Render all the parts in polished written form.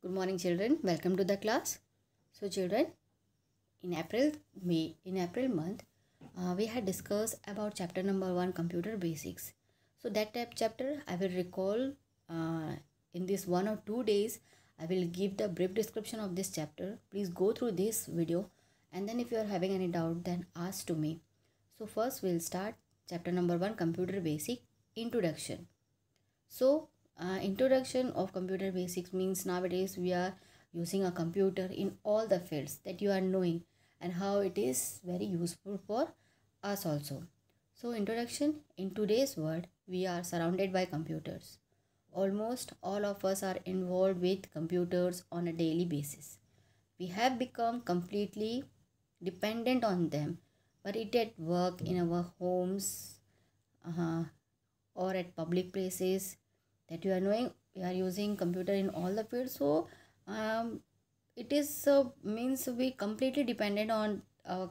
Good morning, children. Welcome to the class. So, children, in April month, we had discussed about chapter number 1, computer basics. So that type chapter I will recall in this 1 or 2 days. I will give the brief description of this chapter. Please go through this video, and then if you are having any doubt, then ask to me. So first we'll start chapter number 1, computer basic, introduction. So introduction of computer basics means nowadays we are using a computer in all the fields that you are knowing, and how it is very useful for us also. So introduction: in today's world we are surrounded by computers. Almost all of us are involved with computers on a daily basis. We have become completely dependent on them, but it at work, in our homes, or at public places that you are knowing, we are using computer in all the fields. So it is means we completely dependent on a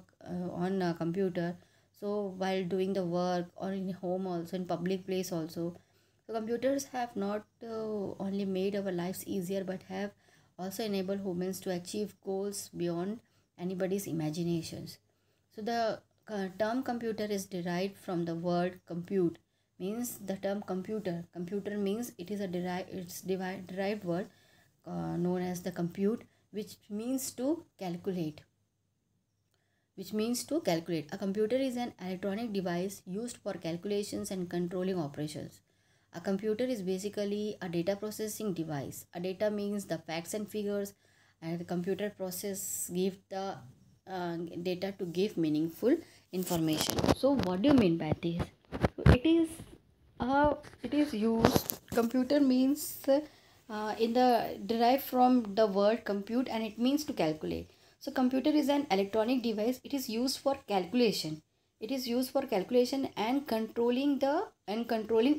computer. So while doing the work, or in home also, in public place also, so computers have not only made our lives easier, but have also enabled humans to achieve goals beyond anybody's imaginations. So the term computer is derived from the word compute. Means the term computer means it is a derived word known as the compute, which means to calculate. A computer is an electronic device used for calculations and controlling operations. A computer is basically a data processing device. A data means the facts and figures, and the computer process give the data to give meaningful information. So what do you mean by this? It is used. Computer means derived from the word compute, and it means to calculate. So computer is an electronic device. It is used for calculation. And controlling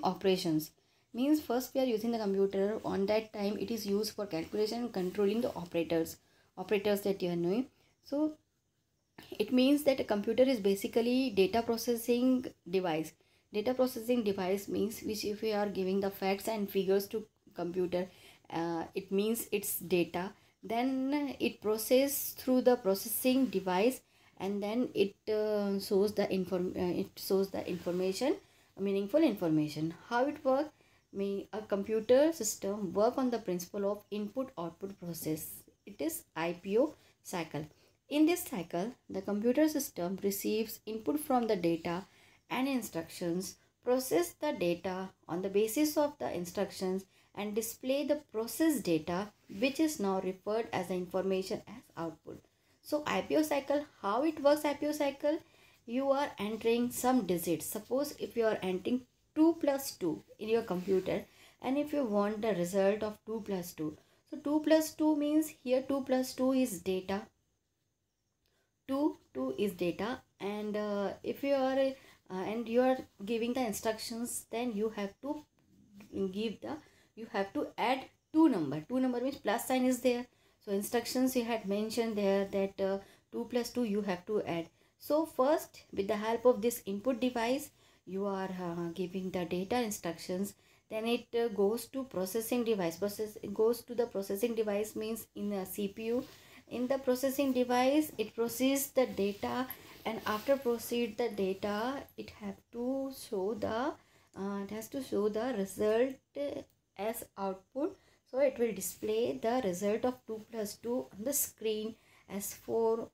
operations. Means first we are using the computer. On that time it is used for calculation and controlling the operators that you are knowing. So it means that a computer is basically data processing device. Data processing device means which, if we are giving the facts and figures to computer, it means it's data. Then it process through the processing device, and then it shows the information, meaningful information. How it works? A computer system work on the principle of input-output process. It is IPO cycle. In this cycle, the computer system receives input from the data and instructions, process the data on the basis of the instructions, and display the processed data, which is now referred as the information as output. So IPO cycle, how it works? IPO cycle, you are entering some digits. Suppose if you are entering 2 plus 2 in your computer, and if you want the result of 2 plus 2. So 2 plus 2 means here 2 plus 2 is data. 2 is data, and if you are and you are giving the instructions, then you have to add two number means plus sign is there. So instructions you had mentioned there that 2 plus 2 you have to add. So first, with the help of this input device, you are giving the data instructions. Then it goes to processing device. Goes to the processing device means in a CPU. In the processing device, it processes the data, and after proceed the data, it has to show the result as output. So it will display the result of 2 plus 2 on the screen as 4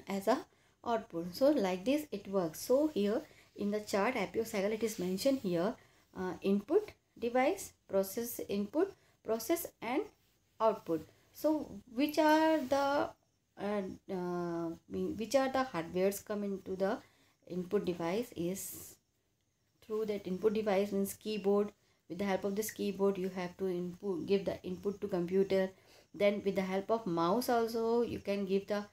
as a output. So like this it works. So here in the chart IPO cycle, it is mentioned here input device, process, input, process, and output. So which are the hardwares come into the input device is through that input device means keyboard. With the help of this keyboard, you have to give the input to computer. Then with the help of mouse also, you can give the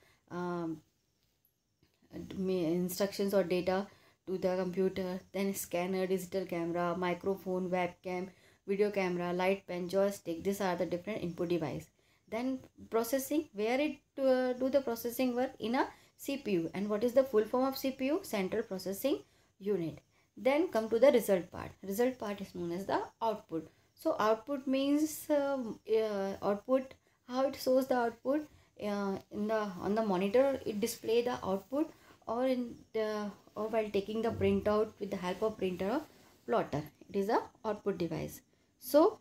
instructions or data to the computer. Then scanner, digital camera, microphone, webcam, video camera, light pen, joystick. These are the different input device. Then processing, where it do the processing work in a CPU. And what is the full form of CPU? Central Processing Unit. Then come to the result part. Result part is known as the output. So output means output, how it shows the output in the on the monitor. It display the output, or in the, or while taking the printout with the help of printer or plotter. It is a output device. So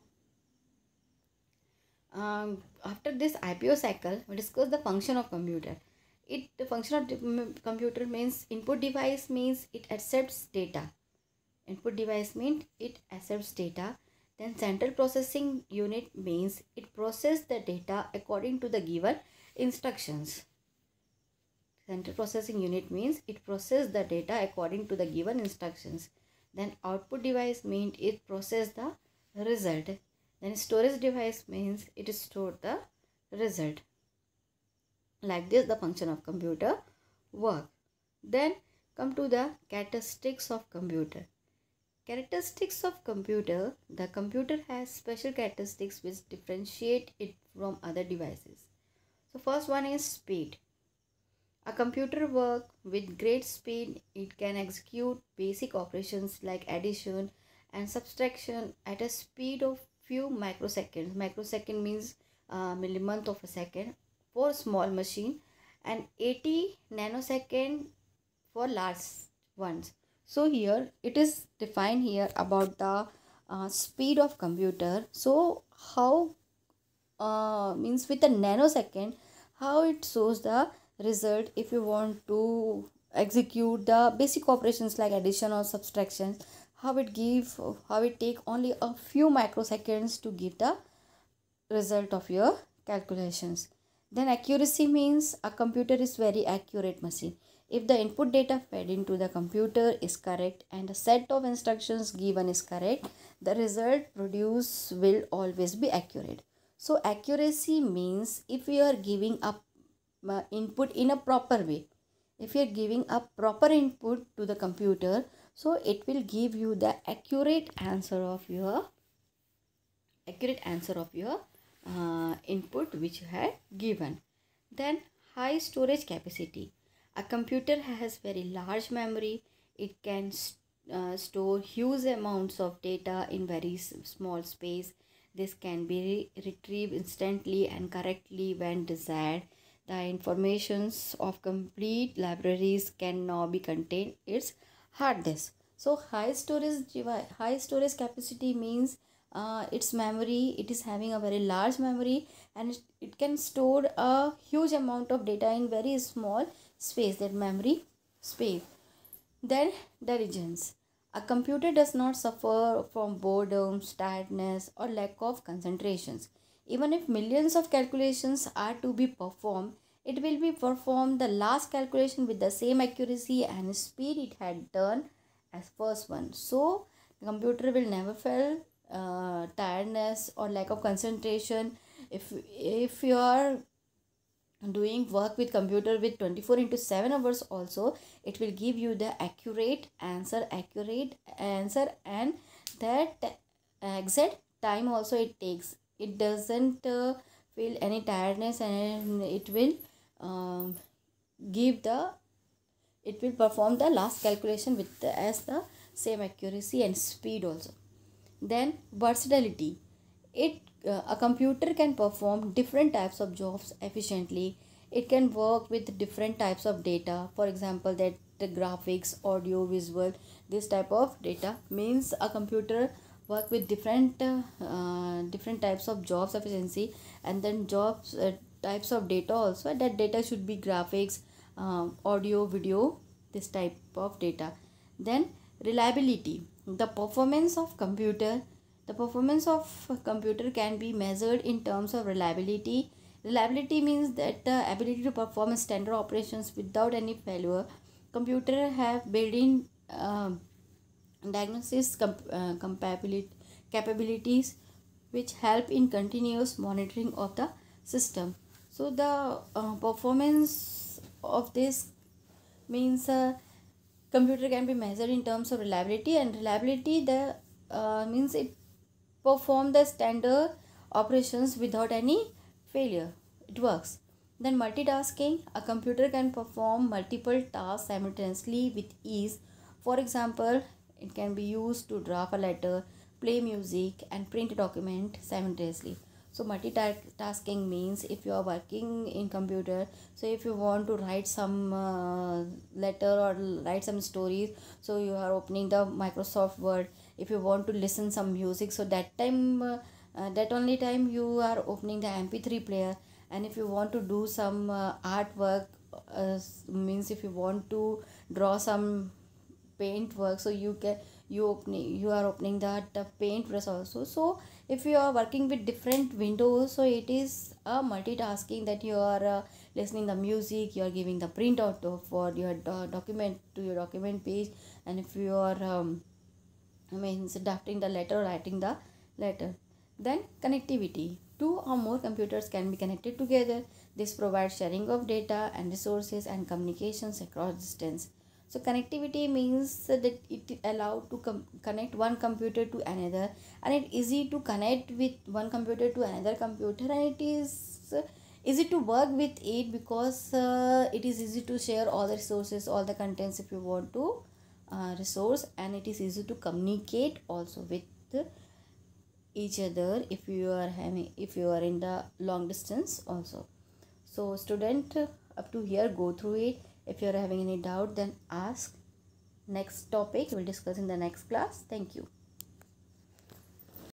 after this IPO cycle, we discuss the function of computer. The function of computer means input device means it accepts data. Input device means it accepts data. Then central processing unit means it processes the data according to the given instructions. Central processing unit means it processes the data according to the given instructions. Then output device means it processes the result. Then storage device means it stores the result. Like this the function of computer work. Then come to the characteristics of computer. Characteristics of computer. The computer has special characteristics which differentiate it from other devices. So first one is speed. A computer works with great speed. It can execute basic operations like addition and subtraction at a speed of few microseconds. Microsecond means millionth of a second for small machine, and 80 nanosecond for large ones. So here it is defined here about the speed of computer. So how means with a nanosecond, how it shows the result if you want to execute the basic operations like addition or subtraction, how it take only a few microseconds to give the result of your calculations. Then accuracy means a computer is very accurate machine. If the input data fed into the computer is correct and the set of instructions given is correct, the result produced will always be accurate. So accuracy means if you are giving a input in a proper way, if you are giving a proper input to the computer, so it will give you the accurate answer of your input which you had given. Then high storage capacity. A computer has very large memory. It can store huge amounts of data in very small space. This can be retrieved instantly and correctly when desired. The informations of complete libraries can now be contained its hard disk. So high storage capacity means its memory, it is having a very large memory, and it can store a huge amount of data in very small space, that memory space. Then diligence. A computer does not suffer from boredom, tiredness, or lack of concentrations. Even if millions of calculations are to be performed, it will be performed the last calculation with the same accuracy and speed it had done as first one. So the computer will never feel tiredness or lack of concentration. If you are doing work with computer with 24/7 hours also, it will give you the accurate answer, and that exact time also it takes. It doesn't feel any tiredness, and it will give the it will perform the last calculation with as the same accuracy and speed also. Then versatility. A computer can perform different types of jobs efficiently. It can work with different types of data. For example, that the graphics, audio, visual, this type of data means a computer work with different types of jobs efficiency, and then jobs types of data also. That data should be graphics, audio, video, this type of data. Then reliability. The performance of computer can be measured in terms of reliability. Reliability means that the ability to perform standard operations without any failure. Computer have built-in diagnosis capabilities which help in continuous monitoring of the system. So the performance of this means computer can be measured in terms of reliability, and reliability the means it perform the standard operations without any failure. It works. Then multitasking. A computer can perform multiple tasks simultaneously with ease. For example, it can be used to draft a letter, play music and print a document simultaneously. So multitasking means if you are working in computer, so if you want to write some letter or write some stories, so you are opening the Microsoft Word. If you want to listen some music, so that time that only time you are opening the MP3 player. And if you want to do some artwork, means if you want to draw some paint work, so you are opening that paint brush also. So if you are working with different windows, so it is a multitasking, that you are listening the music, you are giving the printout for your document to your document page. And if you are means drafting the letter, writing the letter. Then connectivity, two or more computers can be connected together. This provides sharing of data and resources and communications across distance. So connectivity means that it allowed to connect one computer to another, and it easy to connect with one computer to another computer, and it is easy to work with it, because it is easy to share all the resources, all the contents if you want to resource. And it is easy to communicate also with each other if you are in the long distance also. So student, up to here go through it. If you are having any doubt, then ask. Next topic we'll discuss in the next class. Thank you.